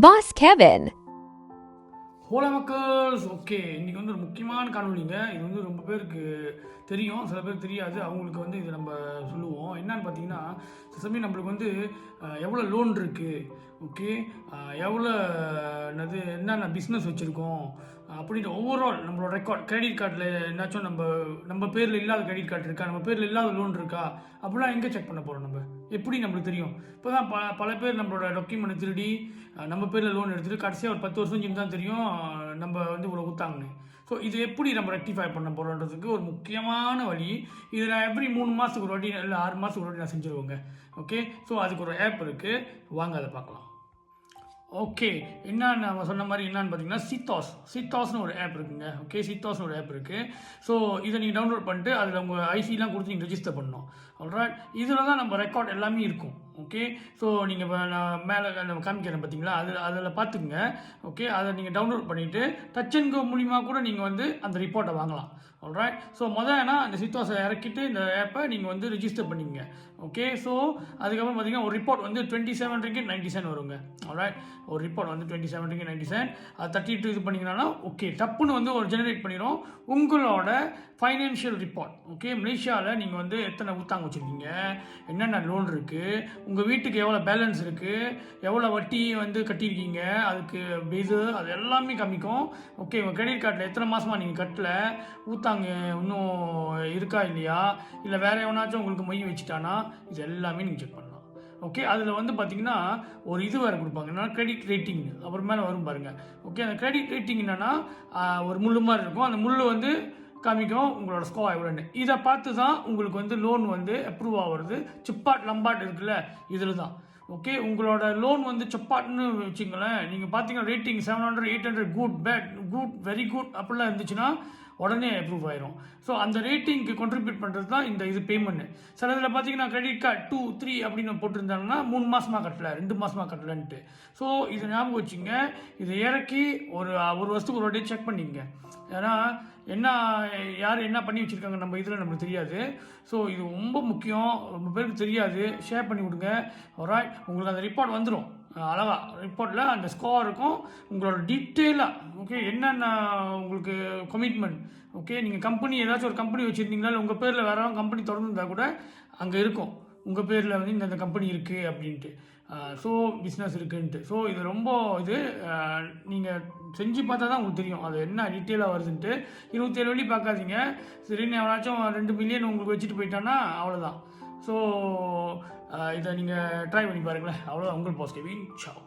Boss Kevin. ஹோலா மக்கள்ஸ் okay இன்றைக்கி வந்து ஒரு முக்கியமான காணொலிங்க. இது வந்து ரொம்ப பேருக்கு தெரியும், சில பேருக்கு தெரியாது. அவங்களுக்கு வந்து இதை நம்ம சொல்லுவோம். என்னன்னு பார்த்தீங்கன்னா, சில சமயம் நம்மளுக்கு வந்து எவ்வளோ லோன் இருக்குது, ஓகே, எவ்வளோ என்னென்ன பிஸ்னஸ் வச்சுருக்கோம் அப்படின்ற ஓவரால் நம்மளோட ரெக்கார்ட், கிரெடிட் கார்டில் என்னாச்சும் நம்ம பேரில் இல்லாத கிரெடிட் கார்டு இருக்கா, நம்ம பேரில் இல்லாத லோன் இருக்கா, அப்படிலாம் எங்கே செக் பண்ண போகிறோம்? நம்ம எப்படி நம்மளுக்கு தெரியும்? இப்போ தான் பல பேர் நம்மளோட டாக்குமெண்ட் திருடி நம்ம பேரில் லோன் எடுத்துகிட்டு கடைசியாக ஒரு 10 வருஷம் தான் தெரியும் நம்ம வந்து இவ்வளோ ஊத்தாங்கன்னு. ஸோ இது எப்படி நம்ம ரெக்டிஃபை பண்ண போகிறோன்றதுக்கு ஒரு முக்கியமான வழி. இது நான் எவ்ரி 3 மாதத்துக்கு ஒரு வாட்டி இல்லை 6 மாதத்துக்கு ஒரு வாட்டி நான் செஞ்சுருவேங்க. ஓகே, ஸோ அதுக்கு ஒரு ஆப் இருக்குது, வாங்க அதை பார்க்கலாம். ஓகே, என்ன நம்ம சொன்ன மாதிரி என்னன்னு பார்த்தீங்கன்னா சித்தாஸ்னு ஒரு ஆப் இருக்குங்க. ஓகே, சித்தாஸ்னு ஒரு ஆப் இருக்குது. ஸோ இதை நீங்கள் டவுன்லோட் பண்ணிட்டு அதில் உங்கள் ஐசிலாம் கொடுத்து நீங்கள் ரெஜிஸ்டர் பண்ணணும். ஆல்ரைட், இதில் தான் நம்ம ரெக்கார்ட் எல்லாமே இருக்கும். ஓகே, ஸோ நீங்கள் இப்போ நான் மேலே நம்ம காமிக்கிறேன் பார்த்தீங்களா, அதில் பார்த்துக்குங்க. ஓகே, அதை நீங்கள் டவுன்லோட் பண்ணிவிட்டு டச் அண்ட் கோ மூலிமா கூட நீங்கள் வந்து அந்த ரிப்போர்ட்டை வாங்கலாம். ஆல்ரைட், ஸோ ஏன்னா அந்த சித்தாஸை இறக்கிட்டு இந்த ஆப்பை நீங்கள் வந்து ரிஜிஸ்டர் பண்ணிங்க. ஓகே, ஸோ அதுக்கப்புறம் பார்த்தீங்கன்னா ஒரு ரிப்போர்ட் வந்து 27 ரிங்கிட் 90 சென்ட் வருங்க. ஆல்ரைட், ஒரு ரிப்போர்ட் வந்து 27 ரிங்கிட் 90 சென்ட். அது 32 இது பண்ணிங்கன்னா ஓகே டப்புன்னு வந்து ஒரு ஜெனரேட் பண்ணிடும் உங்களோட ஃபைனான்ஷியல் ரிப்போர்ட். ஓகே, மலேசியாவில் நீங்கள் வந்து எத்தனை ஊத்தாங்க வச்சுருக்கீங்க, என்னென்ன லோன் இருக்குது, உங்கள் வீட்டுக்கு எவ்வளோ பேலன்ஸ் இருக்குது, எவ்வளோ வட்டி வந்து கட்டியிருக்கீங்க, அதுக்கு இது அது எல்லாமே காமிக்கும். ஓகே, உங்கள் கிரெடிட் கார்டில் எத்தனை மாதமாக நீங்கள் கட்டலை, ஊத்தாங்க இன்னும் இருக்கா இல்லையா, இல்லை வேறு எவனாச்சும் உங்களுக்கு மொய் வச்சுட்டானா, இது எல்லாமே நீங்கள் செக் பண்ணலாம். ஓகே, அதில் வந்து பார்த்தீங்கன்னா ஒரு இது வேறு கொடுப்பாங்க, என்னன்னா கிரெடிட் ரேட்டிங், அப்புறம் மேலே வரும் பாருங்கள். ஓகே, அந்த கிரெடிட் ரேட்டிங் என்னென்னா ஒரு முள்ளு மாதிரி இருக்கும், அந்த முள் வந்து காமிக்கும் உங்களோட ஸ்கோர் எவ்வளோன்னு. இதை பார்த்து தான் உங்களுக்கு வந்து லோன் வந்து அப்ரூவ் ஆகிறது. சிப்பாட் லம்பாட் இருக்குல்ல, இதில் தான். ஓகே, உங்களோட லோன் வந்து சப்பாட்னு வச்சுங்களேன், நீங்கள் பார்த்தீங்கன்னா rating 700 800 good bad good very good அப்படிலாம் இருந்துச்சுன்னா உடனே அப்ரூவ் ஆயிரும். ஸோ அந்த ரேட்டிங்க்கு கான்ட்ரிபியூட் பண்ணுறது தான் இந்த இது பேமெண்ட்டு. சில இதில் பார்த்தீங்கன்னா கிரெடிட் கார்டு 2 3 அப்படின்னு போட்டிருந்தாங்கன்னா 3 மாதமாக கட்டலை 2 மாதமாக கட்டலைன்ட்டு. ஸோ இதை ஞாபகம் வச்சுங்க. இதை இறக்கி ஒரு வருஷத்துக்கு ஒரு வாட்டி செக் பண்ணிங்க. ஏன்னா யார் என்ன பண்ணி வச்சுருக்காங்க நம்ம இதில் நம்மளுக்கு தெரியாது. ஸோ இது ரொம்ப முக்கியம், ரொம்ப பேருக்கு தெரியாது. ஷேர் பண்ணி விடுங்க. ஆல்ரைட், உங்களுக்கு அந்த ரிப்போர்ட் வந்துடும் அழகாக. ரிப்போர்ட்டில் அந்த ஸ்கோர் இருக்கும், உங்களோட டீட்டெயிலாக. ஓகே, என்னென்ன உங்களுக்கு கமிட்மெண்ட். ஓகே, நீங்கள் கம்பெனி ஏதாச்சும் ஒரு கம்பெனி வச்சுருந்தீங்களா, இல்லை உங்கள் பேரில் வேறு கம்பெனி திறந்துருந்தால் கூட அங்கே இருக்கும் உங்கள் பேரில் வந்து இந்த கம்பெனி இருக்குது அப்படின்ட்டு. ஸோ பிஸ்னஸ் இருக்குன்ட்டு. ஸோ இது ரொம்ப நீங்கள் செஞ்சு பார்த்தா தான் உங்களுக்கு தெரியும் அது என்ன டீட்டெயிலாக வருதுன்ட்டு. 27 வழி பார்க்காதீங்க. சரின்னு எவனாச்சும் 2 மில்லியன் உங்களுக்கு வச்சுட்டு போயிட்டான்னா அவ்வளோதான். ஸோ இதை நீங்கள் ட்ரை பண்ணி பாருங்களேன். அவ்வளோதான். உங்கள் பாஸ் கெவின். சவ்.